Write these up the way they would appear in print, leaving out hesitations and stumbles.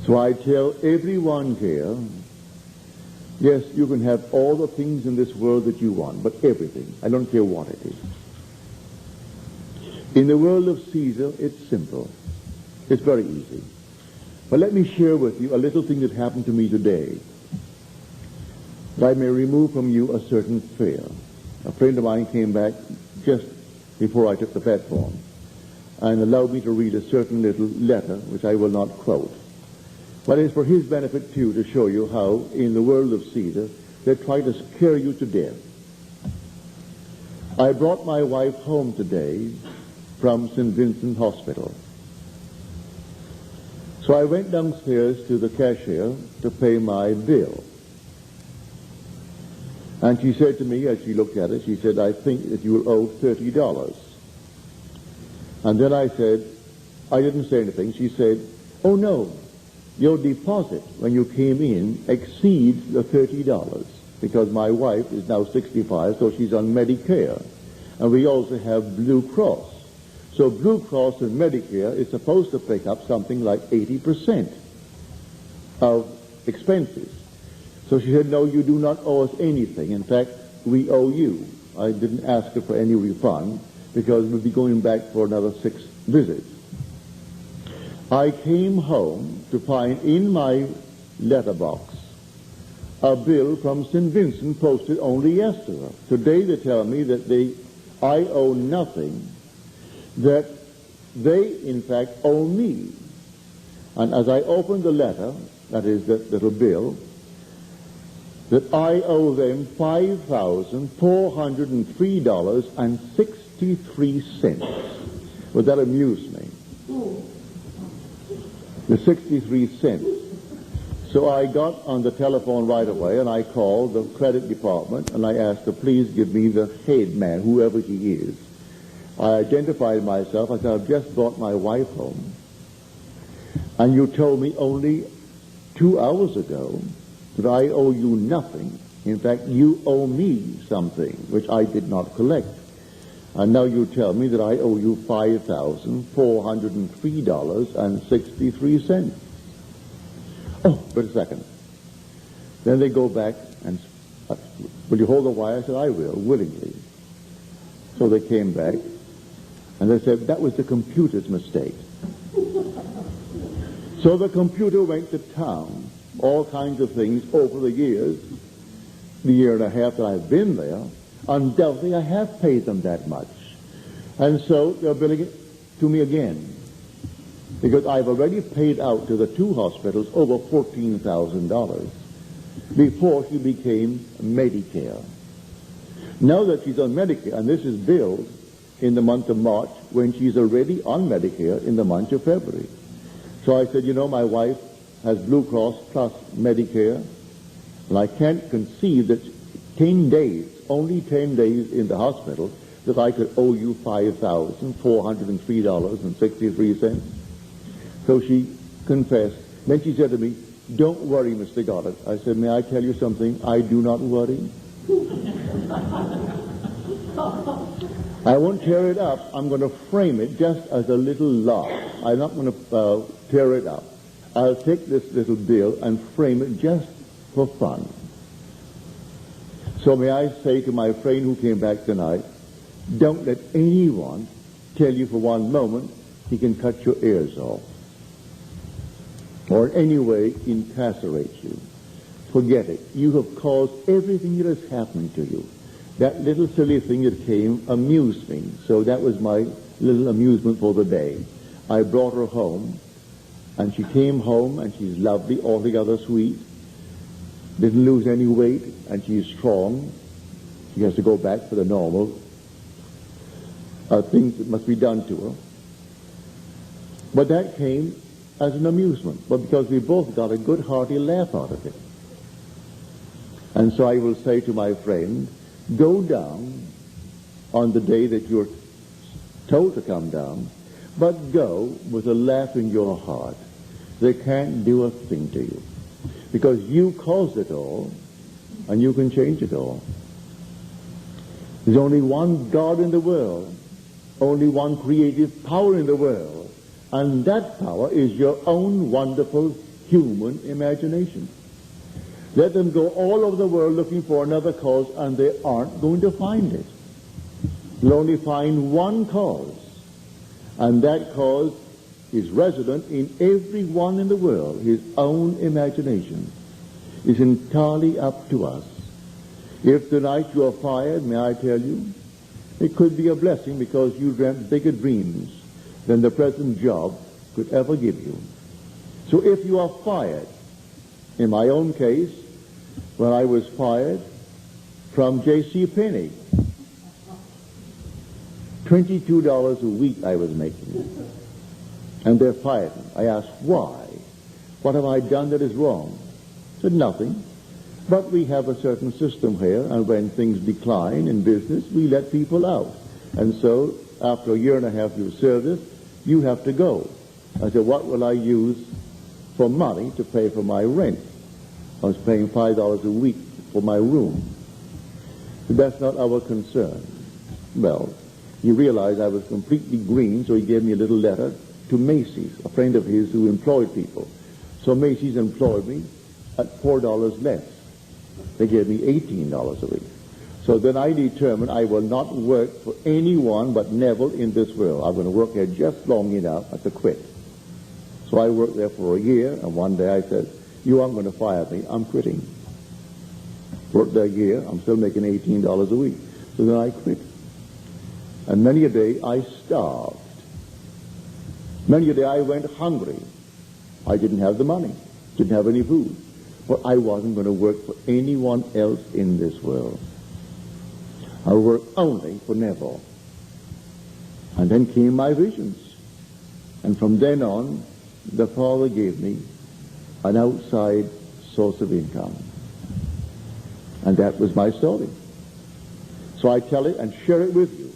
So I tell everyone here, yes, you can have all the things in this world that you want, but everything. I don't care what it is. In the world of Caesar, it's simple. It's very easy. But let me share with you a little thing that happened to me today, that I may remove from you a certain fear. A friend of mine came back just before I took the platform and allowed me to read a certain little letter, which I will not quote. But it's for his benefit, too, to show you how, in the world of Caesar, they try to scare you to death. I brought my wife home today from St. Vincent Hospital. So I went downstairs to the cashier to pay my bill. And she said to me, as she looked at it, she said, I think that you will owe $30. And then I said, I didn't say anything. She said, oh no, your deposit when you came in exceeds the $30 because my wife is now 65, so she's on Medicare. And we also have Blue Cross. So Blue Cross and Medicare is supposed to pick up something like 80% of expenses. So she said, no, you do not owe us anything. In fact, we owe you. I didn't ask her for any refund because we'll be going back for another 6 visits. I came home to find in my letterbox a bill from St. Vincent posted only yesterday. Today they tell me that I owe nothing, that they, in fact, owe me. And as I opened the letter, that is that little bill, that I owe them $5,403.63. Would that amuse me? The 63 cents. So I got on the telephone right away and I called the credit department and I asked to please give me the head man, whoever he is. I identified myself. I said, I've just brought my wife home. And you told me only 2 hours ago that I owe you nothing. In fact, you owe me something which I did not collect. And now you tell me that I owe you $5,403.63. Oh, wait a second. Then they go back and, will you hold the wire? I said, I will, willingly. So they came back, and they said, that was the computer's mistake. So the computer went to town, all kinds of things over the years, the year and a half that I've been there. Undoubtedly, I have paid them that much. And so they're billing it to me again, because I've already paid out to the 2 hospitals over $14,000 before she became Medicare. Now that she's on Medicare, and this is billed in the month of March when she's already on Medicare in the month of February. So I said, you know, my wife has Blue Cross plus Medicare, and I can't conceive that 10 days, only 10 days in the hospital, that I could owe you $5,403.63. So she confessed. Then she said to me, don't worry, Mr. Goddard. I said, may I tell you something? I do not worry. I won't tear it up. I'm going to frame it just as a little laugh. I'm not going to tear it up. I'll take this little bill and frame it just for fun. So may I say to my friend who came back tonight, don't let anyone tell you for one moment he can cut your ears off or in any way incarcerate you. Forget it. You have caused everything that has happened to you. That little silly thing that came amused me. So that was my little amusement for the day. I brought her home, and she came home, and she's lovely, altogether sweet. Didn't lose any weight, and she's strong. She has to go back for the normal things that must be done to her. But that came as an amusement, but because we both got a good hearty laugh out of it. And so I will say to my friend, go down on the day that you're told to come down, but go with a laugh in your heart. They can't do a thing to you, because you caused it all, and you can change it all. There's only one God in the world, only one creative power in the world, and that power is your own wonderful human imagination. Let them go all over the world looking for another cause, and they aren't going to find it. They'll only find one cause, and that cause is resident in everyone in the world, his own imagination. It's entirely up to us. If tonight you are fired, may I tell you, it could be a blessing because you dreamt bigger dreams than the present job could ever give you. So if you are fired, in my own case, when I was fired from J.C. Penney, $22 a week I was making, and they fired me. I asked, why? What have I done that is wrong? I said, nothing. But we have a certain system here, and when things decline in business, we let people out. And so, after a year and a half of service, you have to go. I said, what will I use for money to pay for my rent? I was paying $5 a week for my room. But that's not our concern. Well, he realized I was completely green, so he gave me a little letter to Macy's, a friend of his who employed people. So Macy's employed me at $4 less. They gave me $18 a week. So then I determined I will not work for anyone but Neville in this world. I'm going to work there just long enough to quit. So I worked there for a year, and one day I said, you aren't going to fire me, I'm quitting. Worked there a year, I'm still making $18 a week. So then I quit. And many a day I starved. Many a day I went hungry. I didn't have the money, didn't have any food. But I wasn't going to work for anyone else in this world. I worked only for Neville. And then came my visions. And from then on, the Father gave me an outside source of income. And that was my story. So I tell it and share it with you.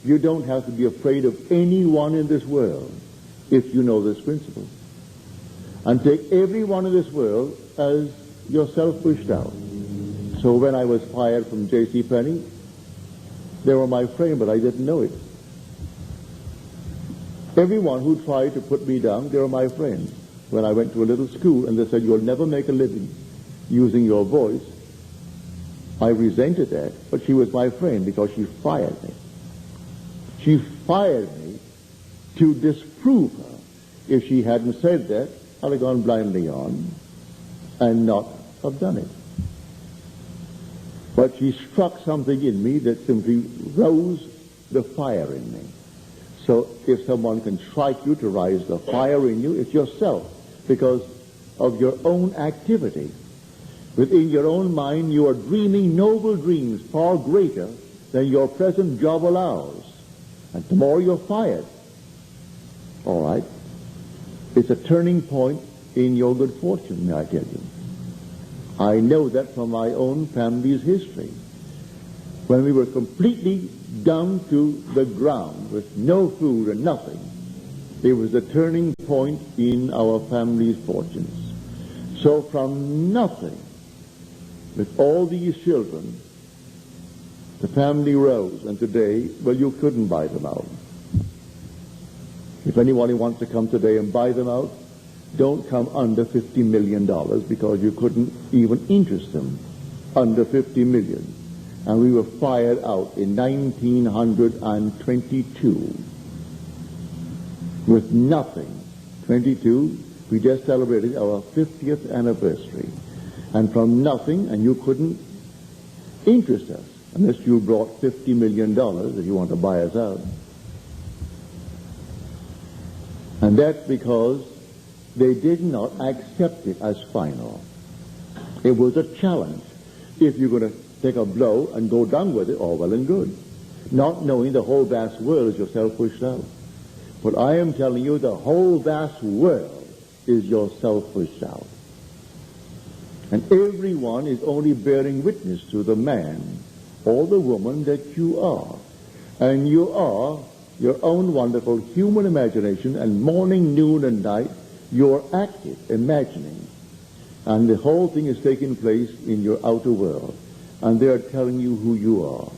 You don't have to be afraid of anyone in this world if you know this principle. And take everyone in this world as yourself pushed out. So when I was fired from J.C. Penney, they were my friend, but I didn't know it. Everyone who tried to put me down, they were my friends. When I went to a little school and they said, you'll never make a living using your voice, I resented that, but she was my friend because she fired me. She fired me to disprove her. If she hadn't said that, I'd have gone blindly on and not have done it. But she struck something in me that simply rose the fire in me. So if someone can strike you to rise the fire in you, it's yourself, because of your own activity. Within your own mind, you are dreaming noble dreams far greater than your present job allows. And tomorrow you're fired. All right? It's a turning point in your good fortune, may I tell you. I know that from my own family's history. When we were completely down to the ground with no food and nothing, it was a turning point in our family's fortunes. So from nothing, with all these children, the family rose, and today, well, you couldn't buy them out. If anybody wants to come today and buy them out, don't come under $50 million because you couldn't even interest them under $50 million. And we were fired out in 1922 with nothing. 22, we just celebrated our 50th anniversary. And from nothing, and you couldn't interest us unless you brought $50 million if you want to buy us out. And that's because they did not accept it as final. It was a challenge. If you're going to take a blow and go down with it, all well and good. Not knowing the whole vast world is yourself pushed out. But I am telling you, the whole vast world is yourself pushed out. And everyone is only bearing witness to the man or the woman that you are. And you are your own wonderful human imagination, and morning, noon, and night, you're active, imagining. And the whole thing is taking place in your outer world. And they are telling you who you are.